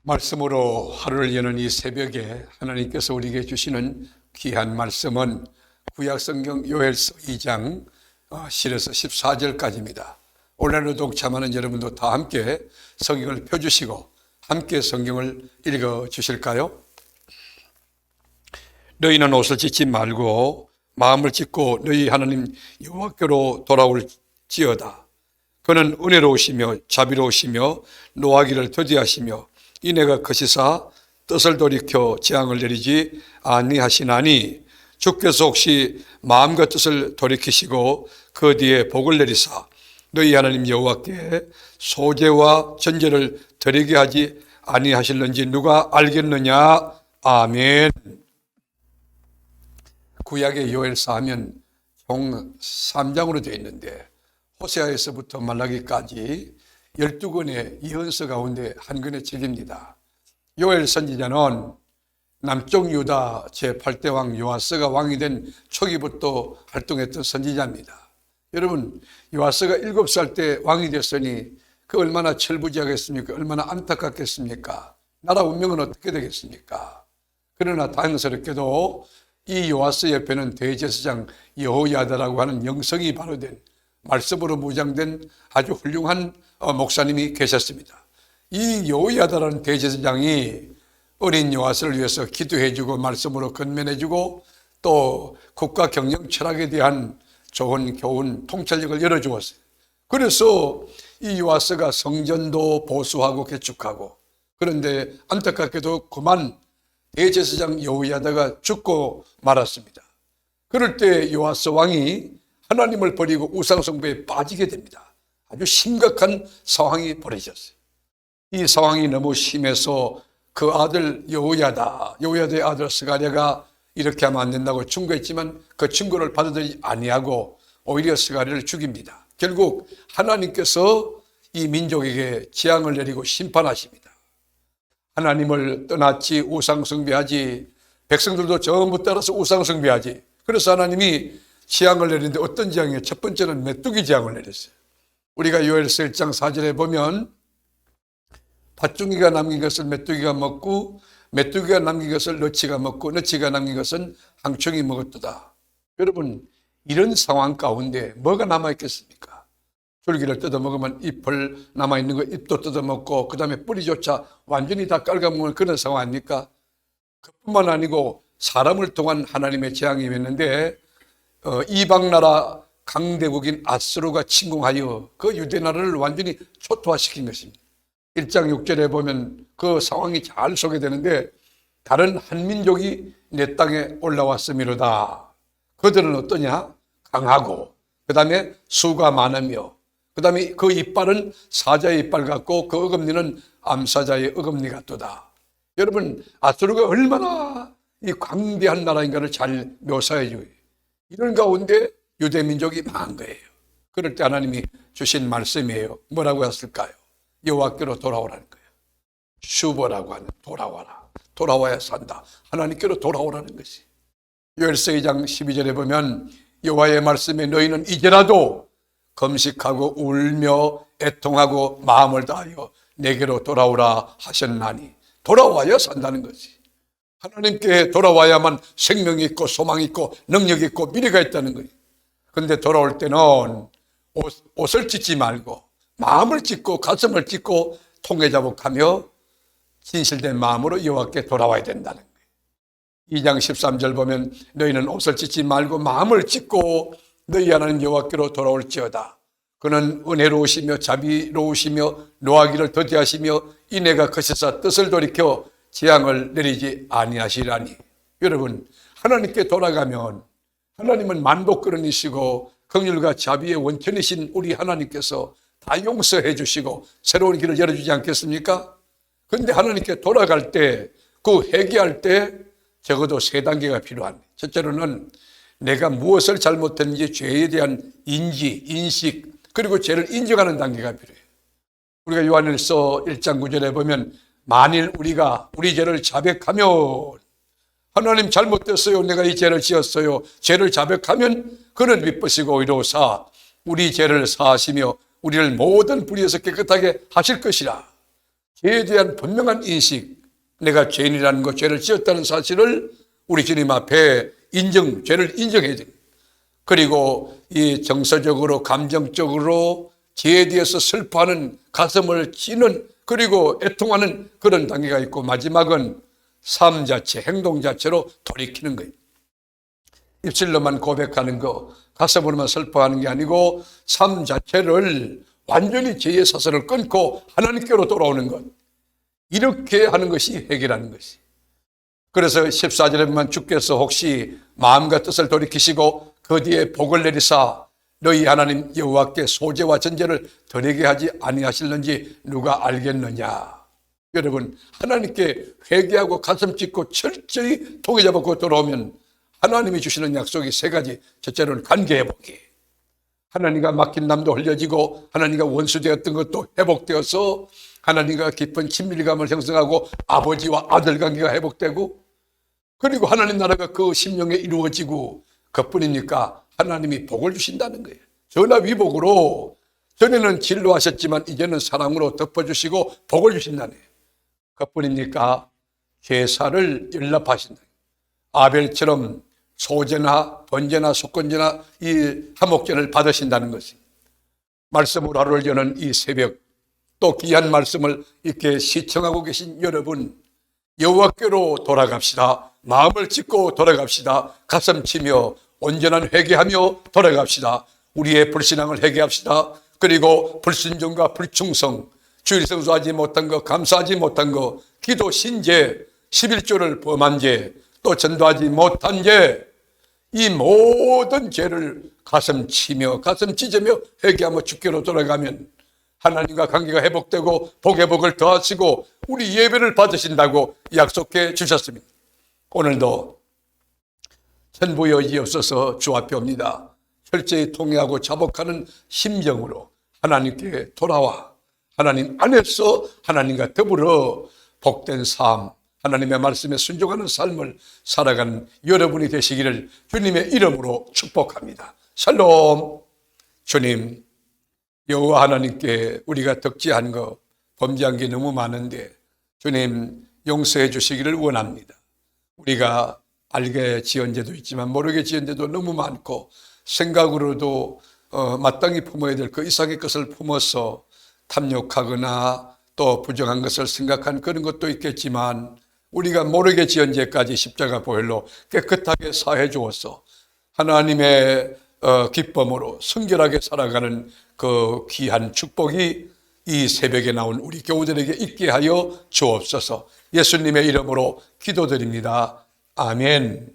말씀으로 하루를 여는 이 새벽에 하나님께서 우리에게 주시는 귀한 말씀은 구약성경 요엘서 2장 7에서 14절까지입니다. 온라인으로 동참하는 여러분도 다 함께 성경을 펴주시고 함께 성경을 읽어 주실까요? 너희는 옷을 찢지 말고 마음을 찢고 너희 하나님 여호와께로 돌아올지어다. 그는 은혜로우시며 자비로우시며 노하기를 더디하시며 이내가 거시사 뜻을 돌이켜 재앙을 내리지 아니하시나니 주께서 혹시 마음과 뜻을 돌이키시고 그 뒤에 복을 내리사 너희 하나님 여호와께 소제와 전제를 드리게 하지 아니하실는지 누가 알겠느냐. 아멘. 구약의 요엘서 하면 총 3장으로 되어 있는데 호세아에서부터 말라기까지 12권의 예언서 가운데 한 권의 책입니다. 요엘 선지자는 남쪽 유다 제8대 왕 요아스가 왕이 된 초기부터 활동했던 선지자입니다. 여러분, 요아스가 7살 때 왕이 됐으니 그 얼마나 철부지하겠습니까? 얼마나 안타깝겠습니까? 나라 운명은 어떻게 되겠습니까? 그러나 다행스럽게도 이 요아스 옆에는 대제사장 여호야다라고 하는 영성이 바로 된 말씀으로 무장된 아주 훌륭한 목사님이 계셨습니다. 이 여호야다라는 대제사장이 어린 요아스를 위해서 기도해주고 말씀으로 건면해주고 또 국가 경영 철학에 대한 좋은 교훈 통찰력을 열어주었어요. 그래서 이 요아스가 성전도 보수하고 개축하고, 그런데 안타깝게도 그만 대제사장 여호야다가 죽고 말았습니다. 그럴 때 요아스 왕이 하나님을 버리고 우상숭배에 빠지게 됩니다. 아주 심각한 상황이 벌어졌어요. 이 상황이 너무 심해서 그 아들 여호야다의 아들 스가랴가 이렇게 하면 안 된다고 충고했지만 그 충고를 받아들이지 아니하고 오히려 스가랴를 죽입니다. 결국 하나님께서 이 민족에게 재앙을 내리고 심판하십니다. 하나님을 떠났지 우상숭배하지, 백성들도 전부 따라서 우상숭배하지. 그래서 하나님이 재앙을 내리는데 어떤 재앙이에요? 첫 번째는 메뚜기 재앙을 내렸어요. 우리가 요엘서 1장 4절에 보면 팥둥이가 남긴 것을 메뚜기가 먹고 메뚜기가 남긴 것을 너치가 먹고 너치가 남긴 것은 항청이 먹었도다. 여러분, 이런 상황 가운데 뭐가 남아있겠습니까? 줄기를 뜯어먹으면 잎을 남아있는 거 잎도 뜯어먹고 그 다음에 뿌리조차 완전히 다 깔아먹는 그런 상황 아닙니까? 그뿐만 아니고 사람을 통한 하나님의 재앙이 있는데 이방나라 강대국인 아수르가 침공하여 그 유대나라를 완전히 초토화시킨 것입니다. 1장 6절에 보면 그 상황이 잘 소개되는데 다른 한민족이 내 땅에 올라왔음이로다. 그들은 어떠냐? 강하고 그 다음에 수가 많으며 그 다음에 그 이빨은 사자의 이빨 같고 그 어금니는 암사자의 어금니 같도다. 여러분, 아수르가 얼마나 이 광대한 나라인가를 잘 묘사해 줘요. 이런 가운데 유대민족이 망한 거예요. 그럴 때 하나님이 주신 말씀이에요. 뭐라고 했을까요? 여호와께로 돌아오라는 거예요. 슈버라고 하는 돌아와라. 돌아와야 산다. 하나님께로 돌아오라는 것이. 요엘서 2장 12절에 보면 여호와의 말씀에 너희는 이제라도 금식하고 울며 애통하고 마음을 다하여 내게로 돌아오라 하셨나니, 돌아와야 산다는 거지. 하나님께 돌아와야만 생명이 있고 소망이 있고 능력이 있고 미래가 있다는 거예요. 그런데 돌아올 때는 옷을 찢지 말고 마음을 찢고 가슴을 찢고 통회자복하며 진실된 마음으로 여호와께 돌아와야 된다는 거예요. 2장 13절 보면 너희는 옷을 찢지 말고 마음을 찢고 너희 하나님 여호와께로 돌아올지어다. 그는 은혜로우시며 자비로우시며 노하기를 더디하시며 이내가 거시사 뜻을 돌이켜 재앙을 내리지 아니하시라니. 여러분, 하나님께 돌아가면 하나님은 만복그러니시고 긍휼과 자비의 원천이신 우리 하나님께서 다 용서해 주시고 새로운 길을 열어주지 않겠습니까? 그런데 하나님께 돌아갈 때, 그 회개할 때 적어도 3단계가 필요한. 첫째로는 내가 무엇을 잘못했는지 죄에 대한 인지, 인식, 그리고 죄를 인정하는 단계가 필요해요. 우리가 요한일서 1장 9절에 보면 만일 우리가 우리 죄를 자백하면, 하나님 잘못됐어요, 내가 이 죄를 지었어요, 죄를 자백하면 그는 미쁘시고 의로우사 우리 죄를 사하시며 우리를 모든 불의에서 깨끗하게 하실 것이라. 죄에 대한 분명한 인식, 내가 죄인이라는 것, 죄를 지었다는 사실을 우리 주님 앞에 죄를 인정해야 됩니다. 그리고 이 정서적으로, 감정적으로 죄에 대해서 슬퍼하는, 가슴을 치는, 그리고 애통하는 그런 단계가 있고, 마지막은 삶 자체, 행동 자체로 돌이키는 거예요. 입술로만 고백하는 거, 가슴으로만 슬퍼하는 게 아니고 삶 자체를 완전히 죄의 사슬을 끊고 하나님께로 돌아오는 것, 이렇게 하는 것이 해결하는 것이. 그래서 14절에 보면 주께서 혹시 마음과 뜻을 돌이키시고 그 뒤에 복을 내리사 너희 하나님 여호와께 소재와 전제를 드리게 하지 아니하실는지 누가 알겠느냐. 여러분, 하나님께 회개하고 가슴 찢고 철저히 통에 잡고 돌아오면 하나님이 주시는 약속이 세 가지. 첫째로는 관계 회복이. 하나님과 맡긴 남도 흘려지고 하나님과 원수되었던 것도 회복되어서 하나님과 깊은 친밀감을 형성하고 아버지와 아들 관계가 회복되고, 그리고 하나님 나라가 그 심령에 이루어지고, 그뿐이니까 하나님이 복을 주신다는 거예요. 전화위복으로, 전에는 진로하셨지만 이제는 사랑으로 덮어주시고 복을 주신다는 거예요. 그뿐이니까 제사를 연락하신다. 아벨처럼 소제나 번제나 속건제나 이 화목제를 받으신다는 것입니다. 말씀으로 하루를 여는 이 새벽, 또 귀한 말씀을 이렇게 시청하고 계신 여러분, 여호와께로 돌아갑시다. 마음을 찢고 돌아갑시다. 가슴 치며 온전한 회개하며 돌아갑시다. 우리의 불신앙을 회개합시다. 그리고 불순종과 불충성, 주일 성수하지 못한 것, 감사하지 못한 것, 기도 신제, 11조를 범한 죄, 또 전도하지 못한 죄, 이 모든 죄를 가슴 치며 가슴 찢으며 회개하며 주께로 돌아가면 하나님과 관계가 회복되고 복의 복을 더하시고 우리 예배를 받으신다고 약속해 주셨습니다. 오늘도 천부의 의지 없어서 주 앞에 옵니다. 철저히 통회하고 자복하는 심정으로 하나님께 돌아와 하나님 안에서 하나님과 더불어 복된 삶, 하나님의 말씀에 순종하는 삶을 살아가는 여러분이 되시기를 주님의 이름으로 축복합니다. 샬롬. 주님, 여호와 하나님께 우리가 덕지한 거, 범죄한 게 너무 많은데 주님 용서해 주시기를 원합니다. 우리가 알게 지은 죄도 있지만 모르게 지은 죄도 너무 많고, 생각으로도 마땅히 품어야 될 그 이상의 것을 품어서 탐욕하거나 또 부정한 것을 생각한 그런 것도 있겠지만, 우리가 모르게 지은 죄까지 십자가 보혈로 깨끗하게 사해 주어서 하나님의 기쁨으로 성결하게 살아가는 그 귀한 축복이 이 새벽에 나온 우리 교우들에게 있게 하여 주옵소서. 예수님의 이름으로 기도드립니다. 아멘.